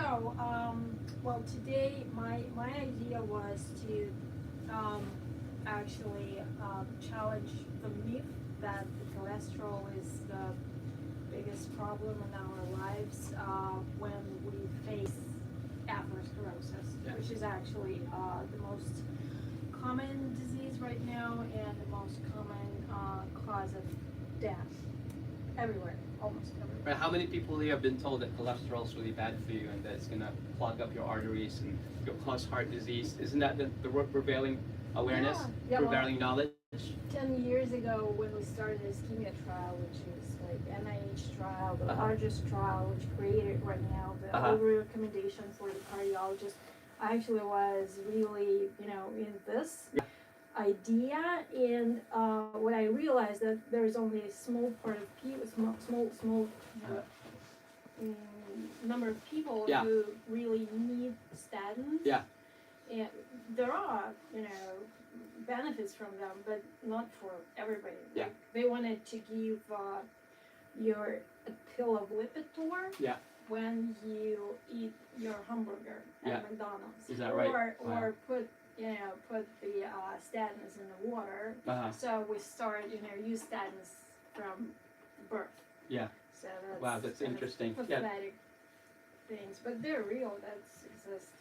Well, today my idea was to um, actually challenge the myth that the cholesterol is the biggest problem in our lives when we face atherosclerosis, Yeah. which is actually the most common disease right now and the most common cause of death everywhere, almost everywhere. Right, how many people here have been told that cholesterol is really bad for you and that it's going to clog up your arteries and you'll cause heart disease? Isn't that the prevailing awareness, Yeah, well, prevailing knowledge? 10 years ago when we started the ischemia trial, which is like NIH trial, the Uh-huh. largest trial, which created right now the Uh-huh. over recommendation for the cardiologist, I actually was really, in this Yeah. idea, and what I realized that there's only a small part of people, small number of people Yeah. who really need statins. Yeah. And there are, benefits from them, but not for everybody. Yeah. Like, they wanted to give your a pill of Lipitor Yeah. when you eat your hamburger at Yeah. McDonald's. Is that right? Or Wow. put the statins in the water. Uh-huh. So we start, use statins from birth. Yeah. So that's Wow, that's kind of interesting. Yeah. pathetic things, but they're real. That exist.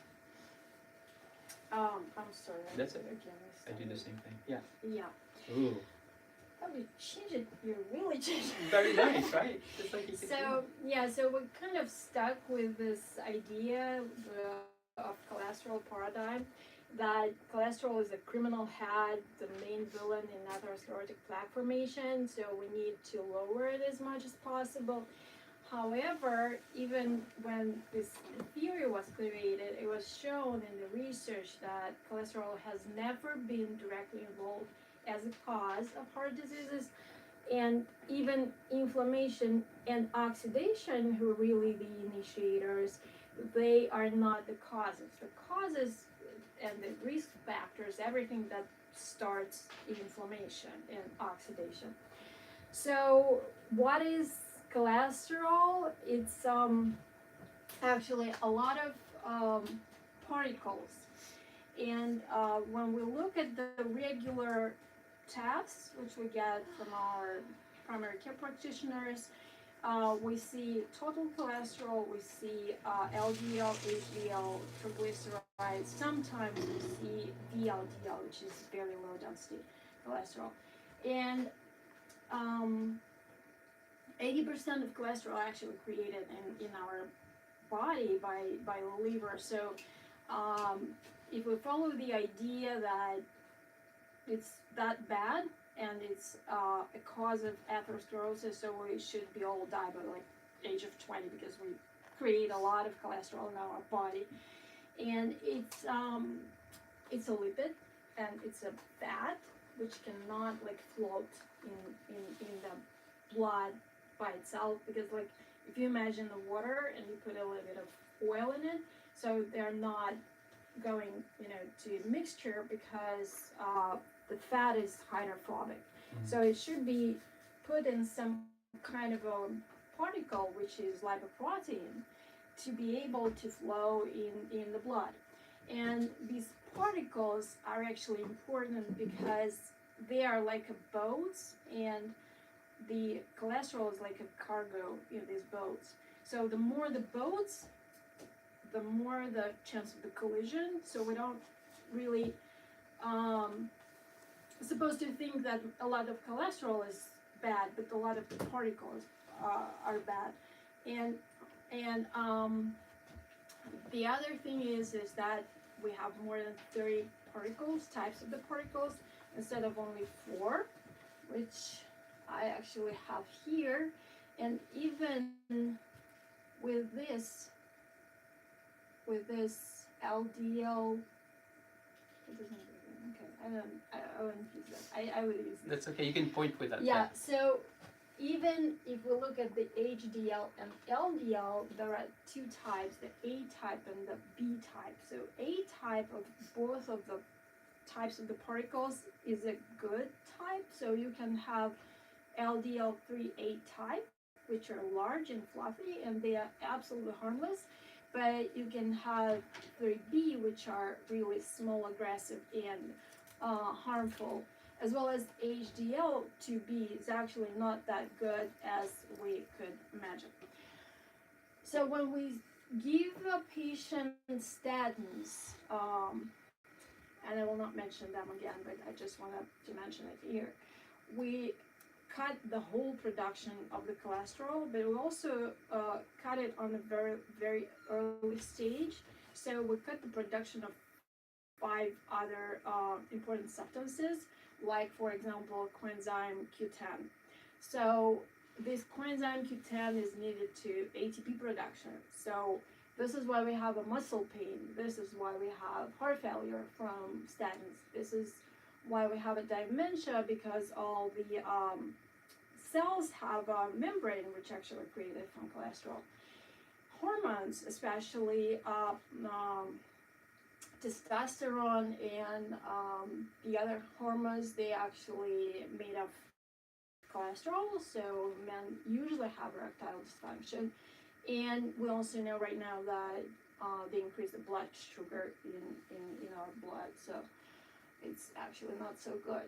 I'm sorry. That's it. Again, I do the same thing. Yeah. Yeah. Ooh. Oh, you change it. You really change it. Very nice, right? Just like you can So we're kind of stuck with this idea of cholesterol paradigm, that cholesterol is a criminal head, the main villain in atherosclerotic plaque formation, so we need to lower it as much as possible. However, even when this theory was created, it was shown in the research that cholesterol has never been directly involved as a cause of heart diseases, and even inflammation and oxidation, who are really the initiators, they are not the causes. The causes and the risk factors, everything that starts inflammation and oxidation. So what is cholesterol? It's actually a lot of particles, and when we look at the regular tests which we get from our primary care practitioners, we see total cholesterol, we see LDL, HDL, triglycerides. Sometimes we see VLDL, which is very low density cholesterol, and 80% of cholesterol actually created in our body by the liver. So if we follow the idea that it's that bad and it's a cause of atherosclerosis, so we should be all die by like age of 20 because we create a lot of cholesterol in our body, and it's a lipid and it's a fat which cannot like float in the blood by itself, because like if you imagine the water and you put a little bit of oil in it, so they're not going to mixture because the fat is hydrophobic. So it should be put in some kind of a particle, which is lipoprotein, to be able to flow in the blood. And these particles are actually important because they are like a boats, and the cholesterol is like a cargo in these boats. So the more the boats, the more the chance of the collision. So we don't really supposed to think that a lot of cholesterol is bad, but a lot of the particles are bad. And the other thing is that we have more than 30 types of the particles, instead of only 4, which I actually have here. And even with this LDL, it doesn't really, okay, I wouldn't use that. I would use this. That's okay, you can point with that. Yeah, so even if we look at the HDL and LDL, there are 2 types, the A type and the B type. So A type of both of the types of the particles is a good type. So you can have LDL 3A type, which are large and fluffy, and they are absolutely harmless. but you can have 3B, which are really small, aggressive, and harmful, as well as HDL2B is actually not that good as we could imagine. So when we give a patient statins, and I will not mention them again, but I just wanted to mention it here, we cut the whole production of the cholesterol, but we also cut it on a very, very early stage. So we cut the production of 5 other important substances, like, for example, coenzyme Q10. So this coenzyme Q10 is needed to ATP production. So this is why we have a muscle pain. This is why we have heart failure from statins. This is why we have a dementia, because all the cells have a membrane which actually created from cholesterol. Hormones, especially testosterone and the other hormones, they actually made of cholesterol, so men usually have erectile dysfunction. And we also know right now that they increase the blood sugar in our blood, so it's actually not so good.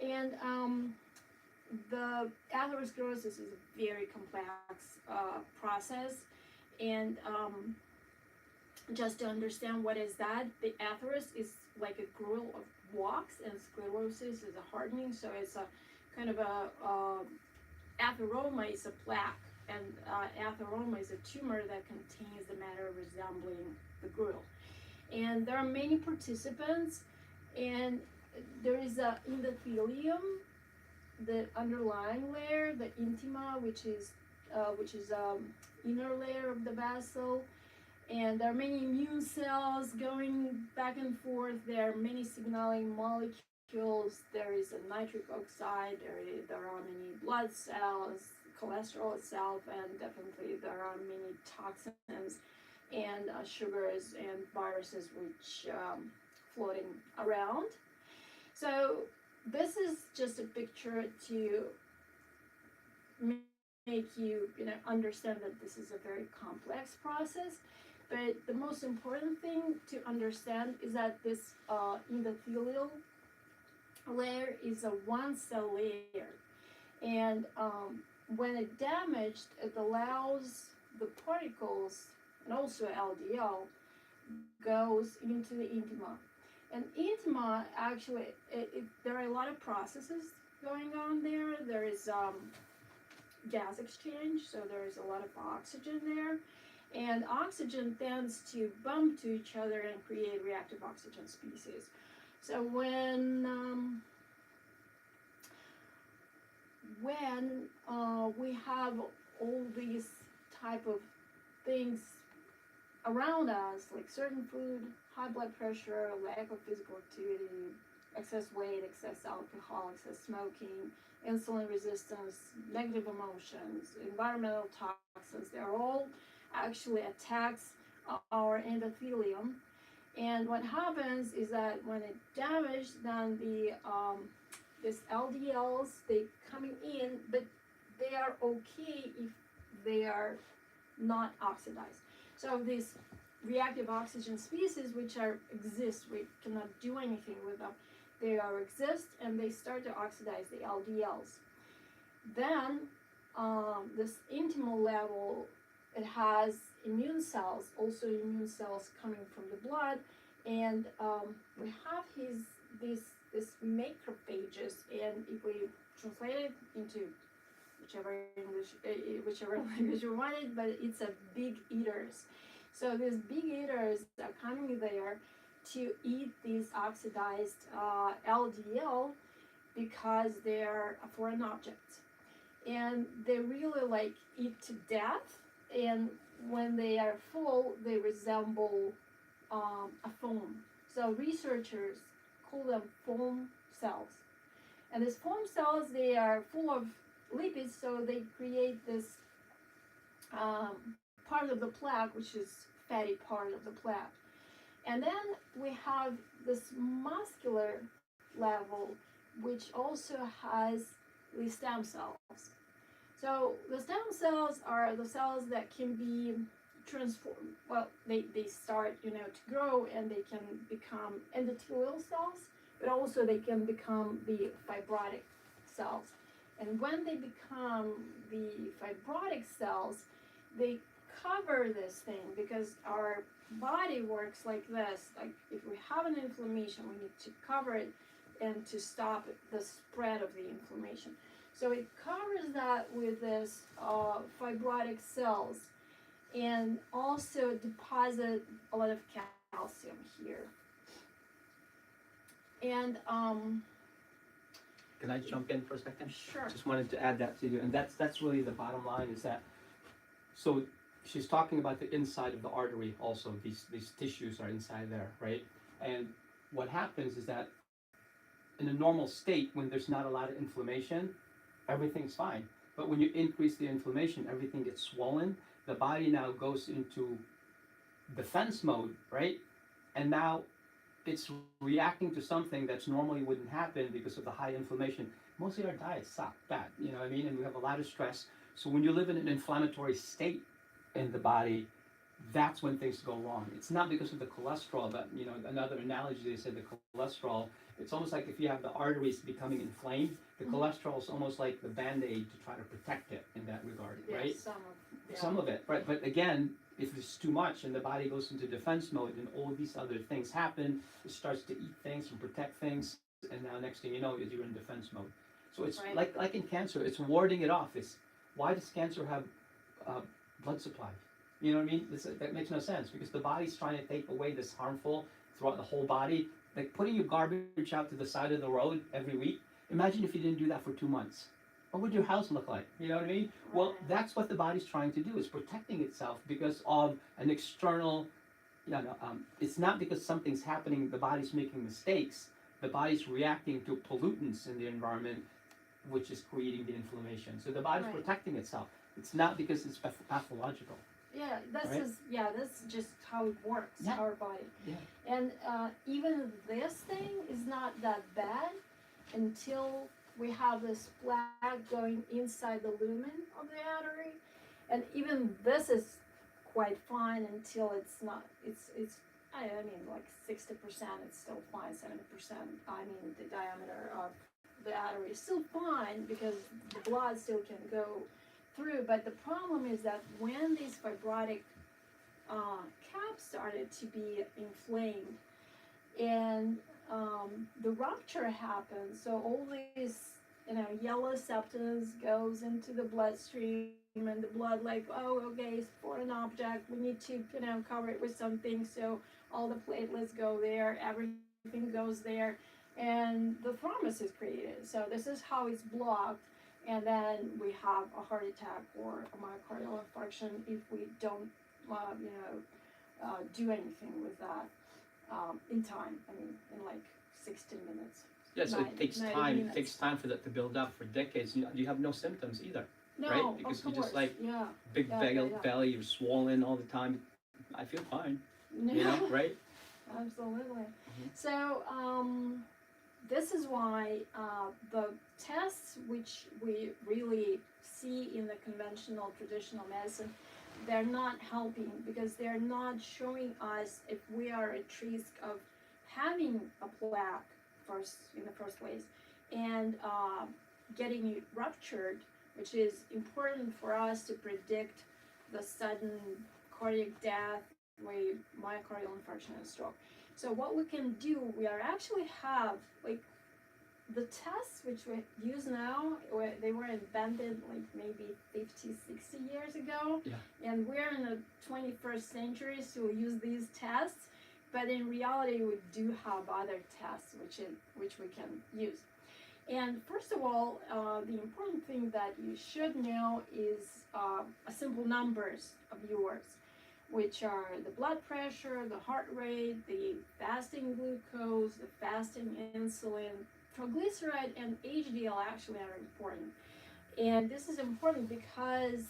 And the atherosclerosis is a very complex process, and just to understand what is that, the atherus is like a gruel of wax, and sclerosis is a hardening, so it's a kind of a atheroma is a plaque, and atheroma is a tumor that contains the matter resembling the gruel. And there are many participants, and there is a endothelium, the underlying layer, the intima, which is inner layer of the vessel, and there are many immune cells going back and forth. There are many signaling molecules. There is a nitric oxide. There are many blood cells, cholesterol itself, and definitely there are many toxins and sugars and viruses which floating around. So this is just a picture to make you understand that this is a very complex process. But the most important thing to understand is that this endothelial layer is a one-cell layer, and when it's damaged, it allows the particles, and also LDL, goes into the intima. And intima, actually, there are a lot of processes going on there. There is gas exchange, so there is a lot of oxygen there. And oxygen tends to bump to each other and create reactive oxygen species. So when we have all these type of things around us, like certain food, high blood pressure, lack of physical activity, excess weight, excess alcohol, excess smoking, insulin resistance, negative emotions, environmental toxins, they're all actually attacks our endothelium. And what happens is that when it's damaged, then the these LDLs, they coming in, but they are okay if they are not oxidized. So these reactive oxygen species, which exist, we cannot do anything with them. They exist, and they start to oxidize the LDLs. Then this intimal level, it has immune cells, also immune cells coming from the blood, and we have these macrophages, and if we translate it into whichever language you want it, but it's a big eaters. So these big eaters are coming there to eat these oxidized LDL because they're a foreign object, and they really eat to death. And when they are full, they resemble a foam. So researchers call them foam cells. And these foam cells, they are full of lipids, so they create this part of the plaque, which is fatty part of the plaque. And then we have this muscular level, which also has the stem cells. So the stem cells are the cells that can be transform, well, they start, you know, to grow, and they can become endothelial cells, but also they can become the fibrotic cells. And when they become the fibrotic cells, they cover this thing, because our body works like this. Like, if we have an inflammation, we need to cover it and to stop the spread of the inflammation. So it covers that with this fibrotic cells, and also deposit a lot of calcium here. And Can I jump in for a second? sure. Just wanted to add that to you, and that's really the bottom line, is that, so she's talking about the inside of the artery also. These tissues are inside there, right? And what happens is that in a normal state, when there's not a lot of inflammation, everything's fine. But when you increase the inflammation, everything gets swollen. The body now goes into defense mode, right? And now it's reacting to something that's normally wouldn't happen because of the high inflammation. Mostly our diets suck bad, you know what I mean? And we have a lot of stress. So when you live in an inflammatory state in the body, that's when things go wrong. It's not because of the cholesterol, but, you know, another analogy, they said the cholesterol, it's almost like if you have the arteries becoming inflamed, the cholesterol is almost like the Band-Aid to try to protect it in that regard, right? Some of it, right? But again, if it's too much and the body goes into defense mode and all these other things happen, it starts to eat things and protect things, and now next thing you know is you're in defense mode. So it's like in cancer, it's warding it off. It's, why does cancer have blood supply? You know what I mean? That makes no sense, because the body's trying to take away this harmful throughout the whole body. Like putting your garbage out to the side of the road every week. Imagine if you didn't do that for 2 months. What would your house look like? You know what I mean? Well, that's what the body's trying to do, is protecting itself because of an external, it's not because something's happening, the body's making mistakes. The body's reacting to pollutants in the environment, which is creating the inflammation. So the body's protecting itself. It's not because it's pathological. Yeah, that's just how it works, our body. Yeah. And even this thing is not that bad until we have this plaque going inside the lumen of the artery. And even this is quite fine until it's not, it's I mean, like 60%, it's still fine, 70%, I mean, the diameter of the artery is still fine because the blood still can go through. But the problem is that when these fibrotic caps started to be inflamed, and the rupture happens, so all these yellow substance goes into the bloodstream, and the blood like, oh, okay, it's foreign object, we need to cover it with something, so all the platelets go there, everything goes there, and the thrombus is created. So this is how it's blocked, and then we have a heart attack or a myocardial infarction if we don't do anything with that in time. I mean, in like 16 minutes. Yeah, so it takes 90 time. minutes. It takes time for that to build up for decades. You have no symptoms either, No, right? Because of you course. just like big Yeah. belly, you're swollen all the time. I feel fine, Yeah. right? Absolutely. So this is why the tests which we really see in the conventional traditional medicine, they're not helping, because they're not showing us if we are at risk of having a plaque in the first place, and getting it ruptured, which is important for us to predict the sudden cardiac death with myocardial infarction and stroke. So what we can do, we actually have like the tests which we use now, they were invented like maybe 50, 60 years ago. Yeah. And we're in the 21st century, so we use these tests. But in reality, we do have other tests which we can use. And first of all, the important thing that you should know is a simple numbers of yours, which are the blood pressure, the heart rate, the fasting glucose, the fasting insulin, triglyceride, and HDL actually are important. And this is important because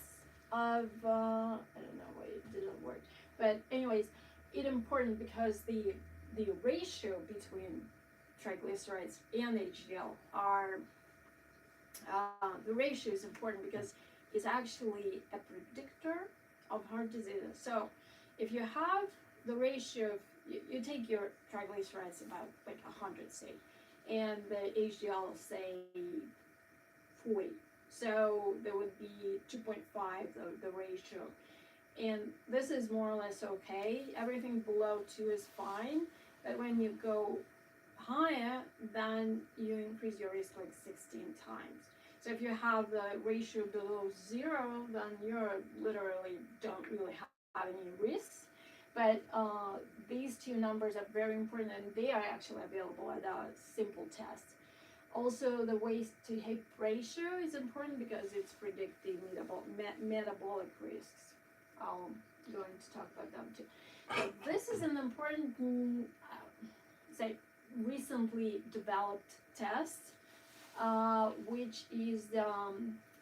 of, I don't know why it didn't work, but anyways, it's important because the ratio between triglycerides and HDL are, the ratio is important because it's actually a predictor of heart diseases. So if you have the ratio of, you take your triglycerides about like 100, say, and the HDL, say, 40. So there would be 2.5, the ratio. And this is more or less okay. Everything below 2 is fine. But when you go higher, then you increase your risk like 16 times. So if you have the ratio below 0, then you're literally don't really have any risks. But these two numbers are very important, and they are actually available at a simple test. Also, the waist to hip ratio is important because it's predicting metabolic risks. I'm going to talk about them too. So this is an important, say, recently developed test, which is the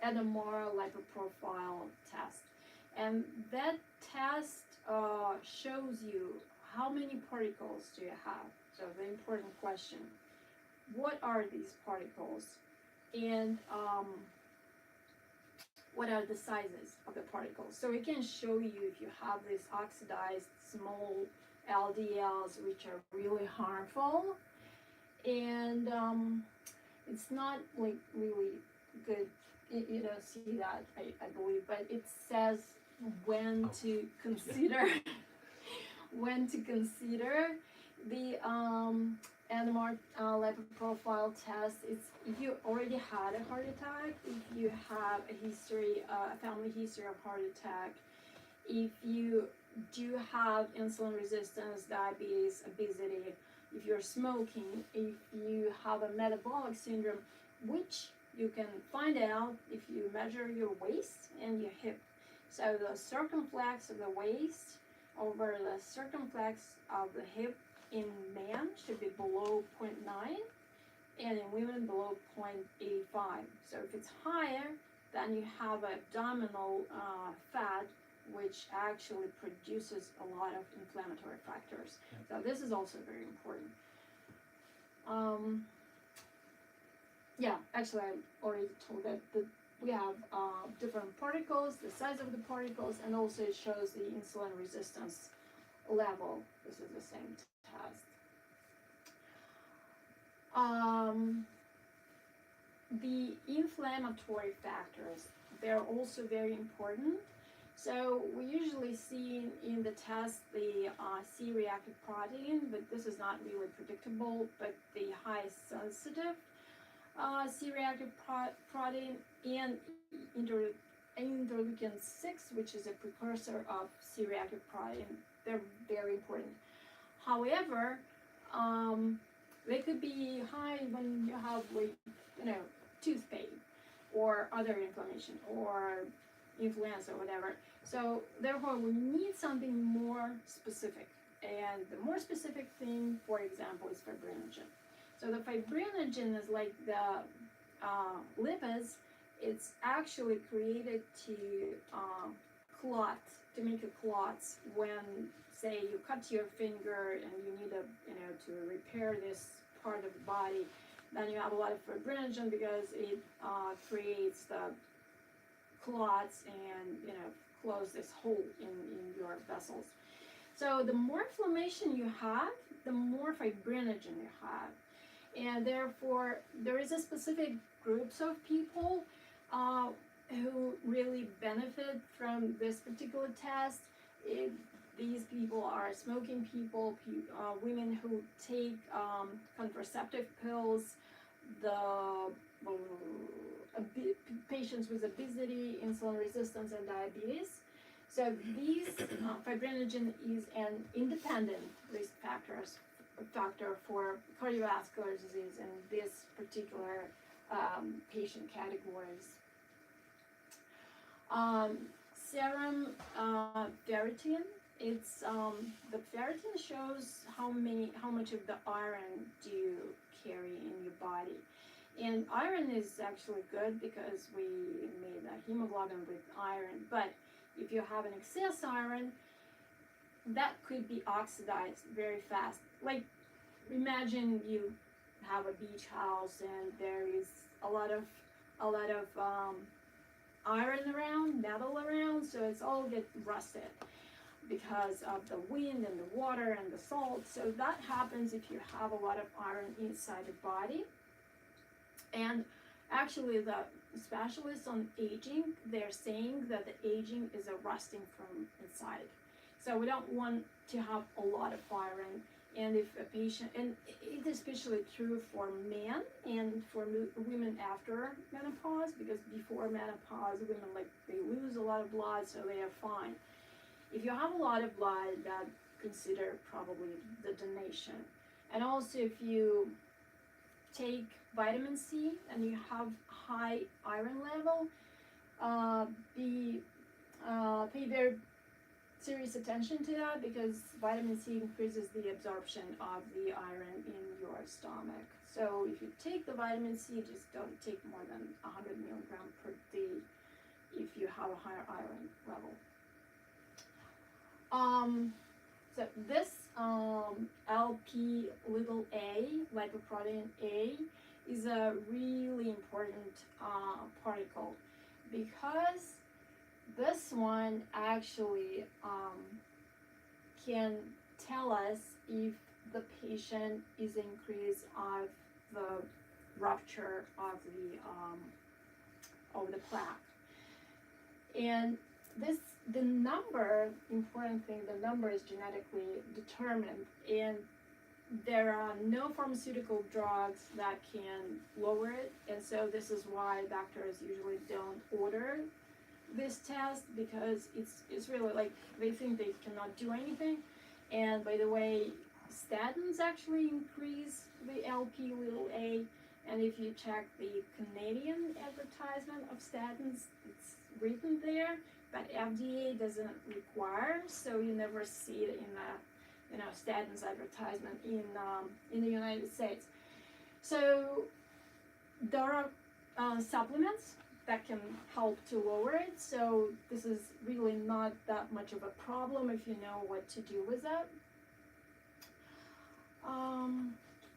NMR lipoprofile test. And that test shows you how many particles do you have. So the important question, what are these particles? And what are the sizes of the particles? So it can show you if you have these oxidized small LDLs, which are really harmful. And it's not like really good. You don't see that, I believe, but it says when to consider when to consider the NMR lipoprofile test. It's if you already had a heart attack, if you have a history, a family history of heart attack, if you do have insulin resistance, diabetes, obesity, if you're smoking, if you have a metabolic syndrome, which you can find out if you measure your waist and your hip. So the circumflex of the waist over the circumflex of the hip in man should be below 0.9, and in women below 0.85. So if it's higher, then you have abdominal fat, which actually produces a lot of inflammatory factors. So this is also very important. Yeah, actually I already told that we have different particles, the size of the particles, and also it shows the insulin resistance level. This is the same test. The inflammatory factors, they're also very important. So we usually see in the test the C-reactive protein, but this is not really predictable, but the high sensitive C-reactive protein and interleukin 6, which is a precursor of C-reactive protein. They're very important. However, they could be high when you have, like, tooth pain or other inflammation or influenza or whatever. So therefore we need something more specific, and the more specific thing, for example, is fibrinogen. So the fibrinogen is like the lipids. It's actually created to clot, to make a clots when, say, you cut your finger and you need to repair this part of the body. Then you have a lot of fibrinogen because it creates the clots and close this hole in your vessels. So the more inflammation you have, the more fibrinogen you have, and therefore there is a specific groups of people who really benefit from this particular test. These people are smoking people, women who take contraceptive pills, patients with obesity, insulin resistance, and diabetes. So these fibrinogen is an independent risk factor for cardiovascular disease in this particular patient categories. Serum ferritin. It's the ferritin shows how much of the iron do you carry in your body. And iron is actually good because we made a hemoglobin with iron, but if you have an excess iron, that could be oxidized very fast. Like, imagine you have a beach house and there is a lot of iron around, metal around, so it's all get rusted because of the wind and the water and the salt. So that happens if you have a lot of iron inside the body. And actually the specialists on aging, they're saying that the aging is a rusting from inside. So we don't want to have a lot of iron. And if a patient, and it's especially true for men and for women after menopause, because before menopause, women, like, they lose a lot of blood, so they are fine. If you have a lot of blood, that consider probably the donation. And also if you take vitamin C and you have high iron level, pay very serious attention to that, because vitamin C increases the absorption of the iron in your stomach. So if you take the vitamin C, just don't take more than 100 milligrams per day if you have a higher iron level. So this LP little a, lipoprotein A, is a really important particle, because this one actually can tell us if the patient is increase of the rupture of the plaque. And the number, important thing, the number is genetically determined, and there are no pharmaceutical drugs that can lower it, and so this is why doctors usually don't order this test, because it's really, like, they think they cannot do anything. And by the way, statins actually increase the LP little a, and if you check the Canadian advertisement of statins, it's written there, but FDA doesn't require, so you never see it in the statins advertisement in the United States. So there are supplements that can help to lower it, so this is really not that much of a problem if you know what to do with that.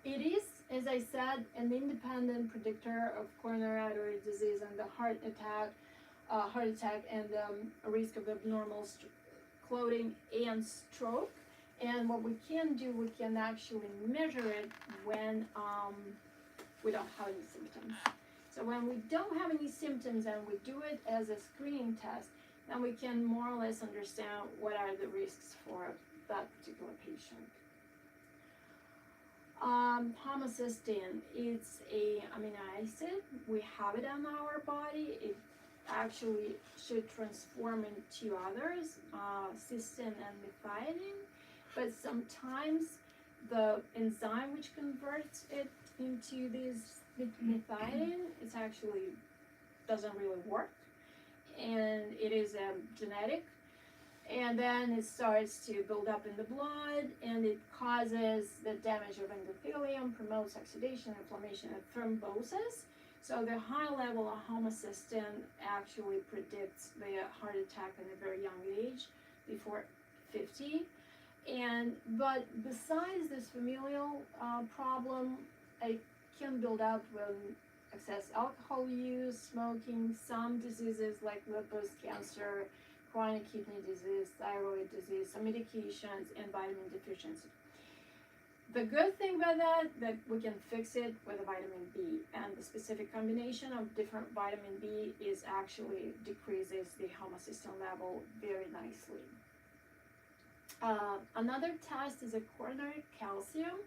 It is, as I said, an independent predictor of coronary artery disease and the heart attack and risk of abnormal clotting and stroke. And what we can do, we can actually measure it when we don't have any symptoms. So when we don't have any symptoms and we do it as a screening test, then we can more or less understand what are the risks for that particular patient. Homocysteine, it's a amino acid. We have it on our body. It actually should transform into others, cysteine and methionine, but sometimes the enzyme which converts it into this methionine, it actually doesn't really work, and it is genetic, and then it starts to build up in the blood, and it causes the damage of endothelium, promotes oxidation, inflammation, and thrombosis. So the high level of homocysteine actually predicts the heart attack in a very young age, before 50. But besides this familial problem, it can build up when excess alcohol use, smoking, some diseases like lupus, cancer, chronic kidney disease, thyroid disease, some medications, and vitamin deficiency. The good thing about that we can fix it with a vitamin B, and the specific combination of different vitamin B is actually decreases the homocysteine level very nicely. Another test is a coronary calcium.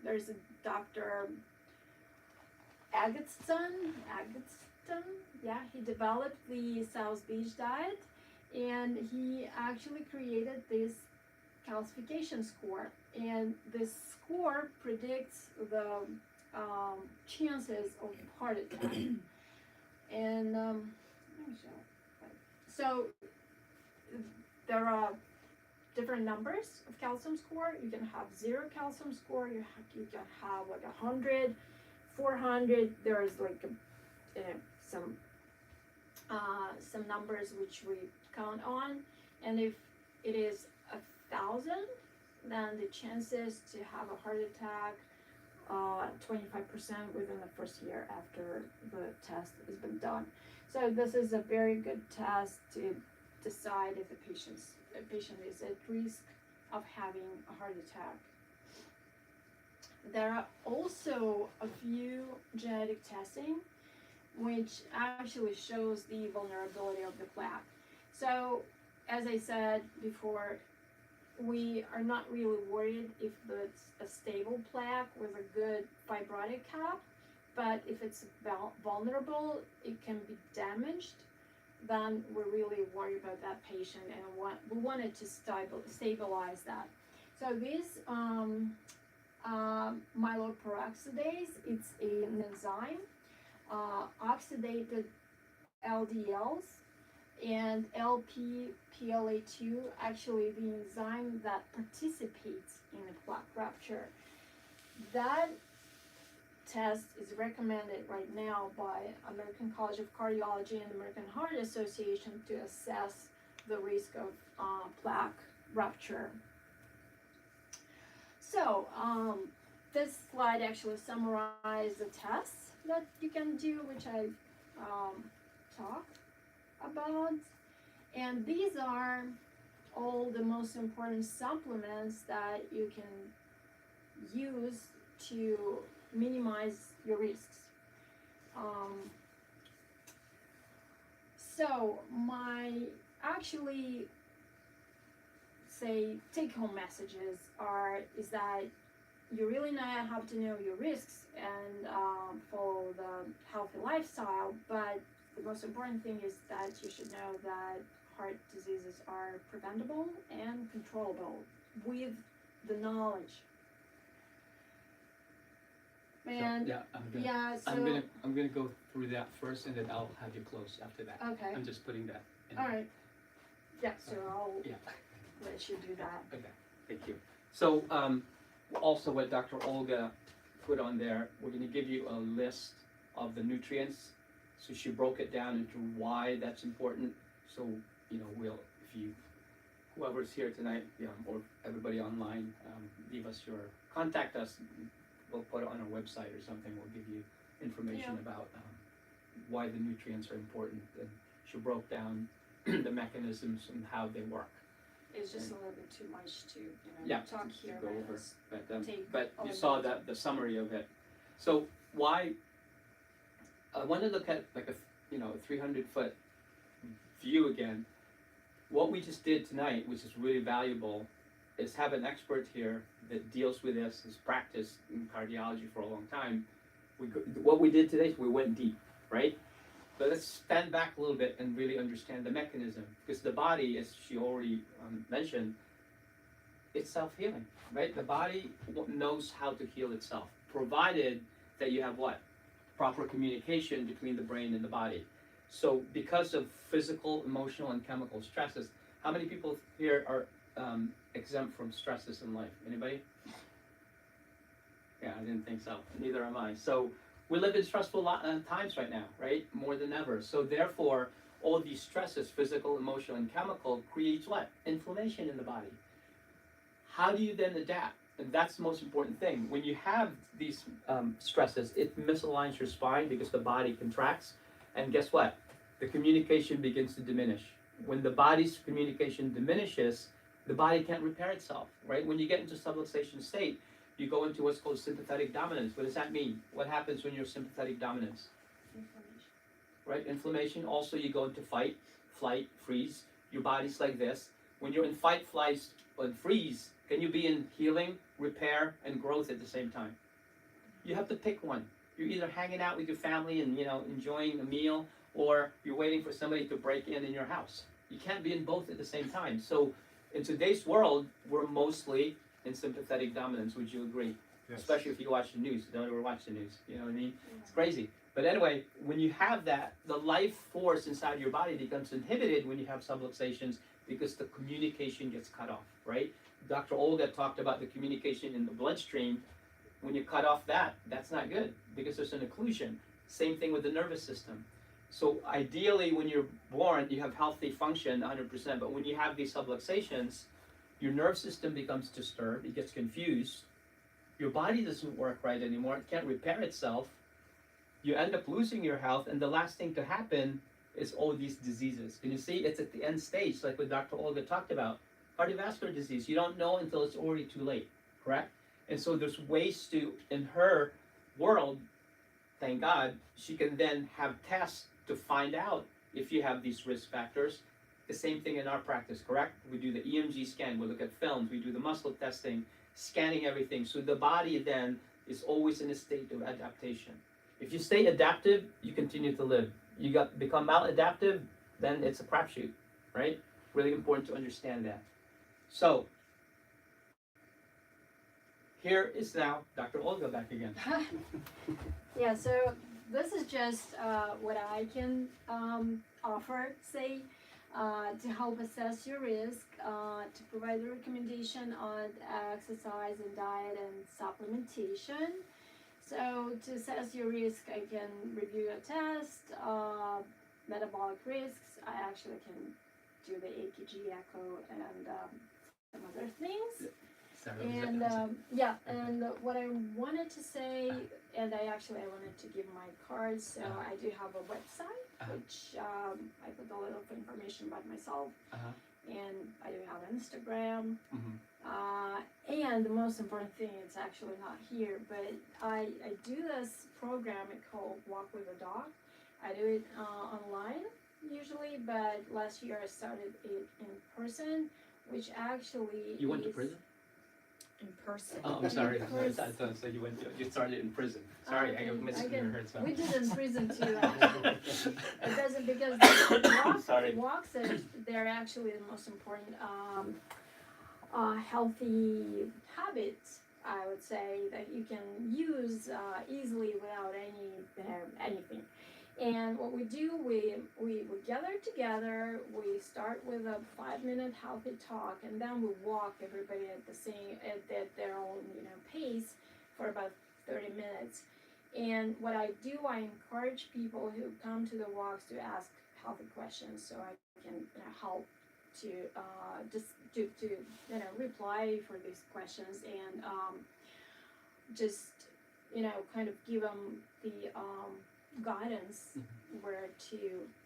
There's a Dr. Agatston, yeah, he developed the South Beach diet, and he actually created this calcification score, and this score predicts the chances of heart attack. And let me show. So there are different numbers of calcium score. You can have 0 calcium score, you can have like 100, 400. There's like some numbers which we count on, and if it is 1,000, then the chances to have a heart attack 25% within the first year after the test has been done. So this is a very good test to decide if the patient is at risk of having a heart attack. There are also a few genetic testing which actually shows the vulnerability of the plaque. So, as I said before, we are not really worried if it's a stable plaque with a good fibrotic cap, but if it's vulnerable, it can be damaged, then we're really worried about that patient and we wanted to stabilize that. So this myeloperoxidase, it's an enzyme, oxidated LDLs and LPPLA2, actually the enzyme that participates in the plaque rupture. That test is recommended right now by American College of Cardiology and American Heart Association to assess the risk of plaque rupture. So this slide actually summarizes the tests that you can do, which I talked about, and these are all the most important supplements that you can use to minimize your risks. So my actually say take-home messages is that you really have to know your risks and follow the healthy lifestyle, but the most important thing is that you should know that heart diseases are preventable and controllable with the knowledge. And I'm gonna go through that first, and then I'll have you close after that. Okay. I'm just putting that in. All right. Yeah. So I'll Yeah. let you do that. Okay. Thank you. So also what Dr. Olga put on there, we're gonna give you a list of the nutrients. So she broke it down into why that's important. So whoever's here tonight, or everybody online, contact us. We'll put it on our website or something. We'll give you information about why the nutrients are important. And she broke down the mechanisms and how they work. It's just a little bit too much to talk here. Go over. But you saw the summary of it. So why? I want to look at like a 300-foot view again. What we just did tonight, which is really valuable, is have an expert here that deals with this, has practiced in cardiology for a long time. What we did today is we went deep, right? But let's stand back a little bit and really understand the mechanism, because the body, as she already mentioned, it's self-healing, right? The body knows how to heal itself, provided that you have what? Proper communication between the brain and the body. So because of physical, emotional, and chemical stresses, how many people here are exempt from stresses in life? Anybody? Yeah, I didn't think so. Neither am I. So we live in stressful times right now, right? More than ever. So therefore, all these stresses, physical, emotional, and chemical, creates what? Inflammation in the body. How do you then adapt? And that's the most important thing. When you have these stresses, it misaligns your spine because the body contracts. And guess what? The communication begins to diminish. When the body's communication diminishes, the body can't repair itself, right? When you get into subluxation state, you go into what's called sympathetic dominance. What does that mean? What happens when you're sympathetic dominance? Inflammation. Right? Inflammation. Also, you go into fight, flight, freeze. Your body's like this. When you're in fight, flight, and freeze, can you be in healing, repair, and growth at the same time? You have to pick one. You're either hanging out with your family and enjoying a meal, or you're waiting for somebody to break in your house. You can't be in both at the same time. So in today's world, we're mostly in sympathetic dominance. Would you agree? Yes. Especially if you watch the news. Don't ever watch the news. You know what I mean? It's crazy. But anyway, when you have that, the life force inside your body becomes inhibited when you have subluxations because the communication gets cut off, right? Dr. Olga talked about the communication in the bloodstream. When you cut off that, that's not good because there's an occlusion. Same thing with the nervous system. So ideally, when you're born, you have healthy function 100%, but when you have these subluxations, your nerve system becomes disturbed, it gets confused, your body doesn't work right anymore, it can't repair itself, you end up losing your health, and the last thing to happen is all these diseases. And you see, it's at the end stage, like what Dr. Olga talked about. Cardiovascular disease, you don't know until it's already too late, correct? And so there's ways to, in her world, thank God, she can then have tests to find out if you have these risk factors. The same thing in our practice, correct? We do the EMG scan, we look at films, we do the muscle testing, scanning everything. So the body then is always in a state of adaptation. If you stay adaptive, you continue to live. You become maladaptive, then it's a crapshoot, right? Really important to understand that. So, here is now Dr. Olga back again. Yeah, so this is just what I can offer, say, to help assess your risk, to provide a recommendation on exercise and diet and supplementation. So to assess your risk, I can review a test, metabolic risks. I actually can do the AKG, echo, and some other things. And and what I wanted to say, and I wanted to give my cards, so I do have a website, which I put a little information about myself, and I do have Instagram, and the most important thing, it's actually not here, but I do this program called Walk with a Dog. I do it online usually, but last year I started it in person, which actually You went to prison? In person. Oh, I'm sorry. I thought so you started in prison. Sorry, I misheard. We did in prison too, actually. It doesn't, because the walks they're actually the most important healthy habits, I would say, that you can use easily without anything. And what we do, we gather together, we start with a 5-minute healthy talk, and then we walk everybody at their own pace for about 30 minutes. And what I do, I encourage people who come to the walks to ask healthy questions, so I can help to reply for these questions, and just kind of give them the guidance where to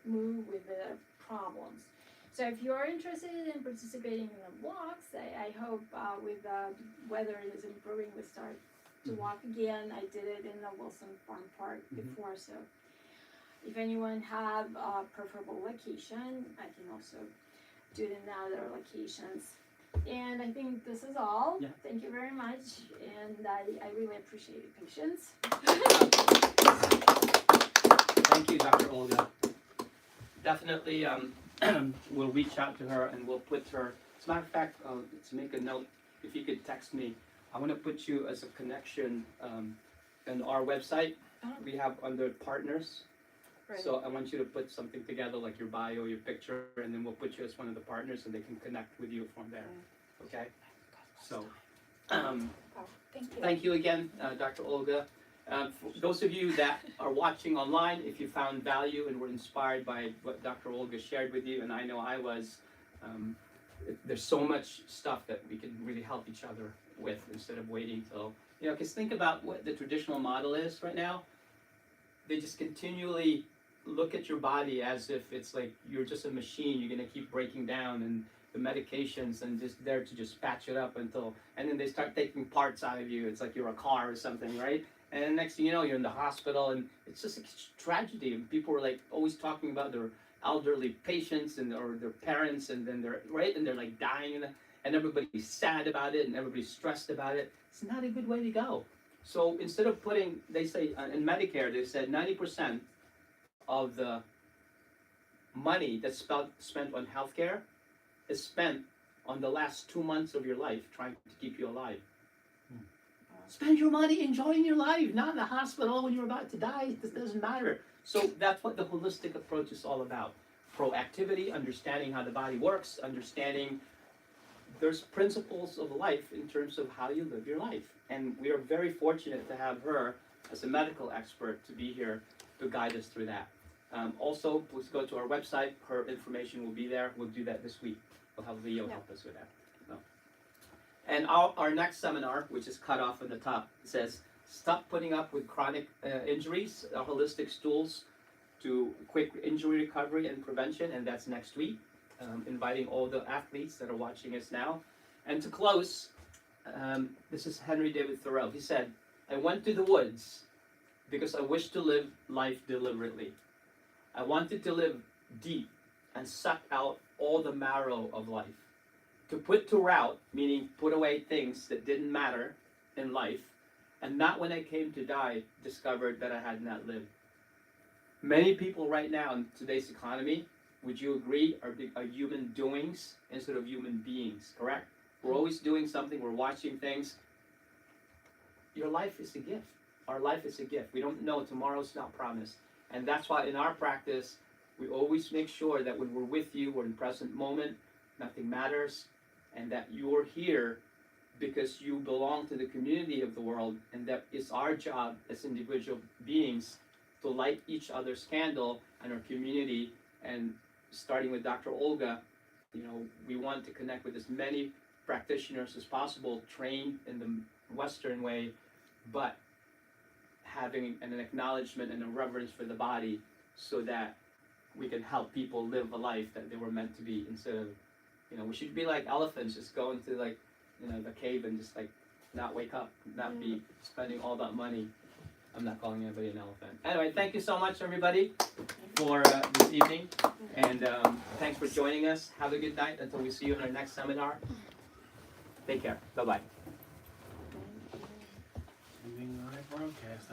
move with the problems. So if you are interested in participating in the walks, I hope with the weather is improving, we start to walk again. I did it in the Wilson Farm Park before, so if anyone have a preferable location, I can also do it in other locations. And I think this is all. Yeah. Thank you very much, and I really appreciate your patience. Thank you, Dr. Olga. Definitely, we'll reach out to her and we'll put her. As a matter of fact, to make a note, if you could text me, I want to put you as a connection in our website. We have under partners. Right. So I want you to put something together, like your bio, your picture, and then we'll put you as one of the partners, and they can connect with you from there. Okay? So, thank you again, Dr. Olga. For those of you that are watching online, if you found value and were inspired by what Dr. Olga shared with you, and I know I was, there's so much stuff that we can really help each other with instead of waiting till, because think about what the traditional model is right now. They just continually look at your body as if it's like you're just a machine, you're going to keep breaking down, and the medications and just there to just patch it up and then they start taking parts out of you. It's like you're a car or something, right? And then next thing you know, you're in the hospital, and it's just a tragedy. And people are like always talking about their elderly patients or their parents, and then they're like dying, and everybody's sad about it, and everybody's stressed about it. It's not a good way to go. So instead of they say in Medicare, they said 90% of the money that's spent on healthcare is spent on the last 2 months of your life trying to keep you alive. Spend your money enjoying your life, not in the hospital when you're about to die. This doesn't matter. So that's what the holistic approach is all about. Proactivity, understanding how the body works, understanding there's principles of life in terms of how you live your life. And we are very fortunate to have her as a medical expert to be here to guide us through that. Also, please go to our website. Her information will be there. We'll do that this week. We'll have Leo help us with that. So. And our next seminar, which is cut off on the top, says, stop putting up with chronic injuries, holistic tools to quick injury recovery and prevention, and that's next week. Inviting all the athletes that are watching us now. And to close, this is Henry David Thoreau. He said, I went to the woods because I wished to live life deliberately. I wanted to live deep and suck out all the marrow of life. To put to rout, meaning put away things that didn't matter in life, and not when I came to die, discovered that I had not lived. Many people right now in today's economy, would you agree, are human doings instead of human beings, correct? We're always doing something, we're watching things. Your life is a gift. Our life is a gift. We don't know, tomorrow's not promised. And that's why in our practice, we always make sure that when we're with you, we're in present moment, nothing matters, and that you're here because you belong to the community of the world, and that it's our job as individual beings to light each other's candle in our community. And starting with Dr. Olga, we want to connect with as many practitioners as possible, trained in the Western way, but having an acknowledgement and a reverence for the body so that we can help people live a life that they were meant to be, instead of, we should be like elephants, just go into the cave and just not wake up, not be spending all that money. I'm not calling anybody an elephant. Anyway, thank you so much, everybody, for this evening, and thanks for joining us. Have a good night until we see you in our next seminar. Take care. Bye-bye. Ending live broadcast.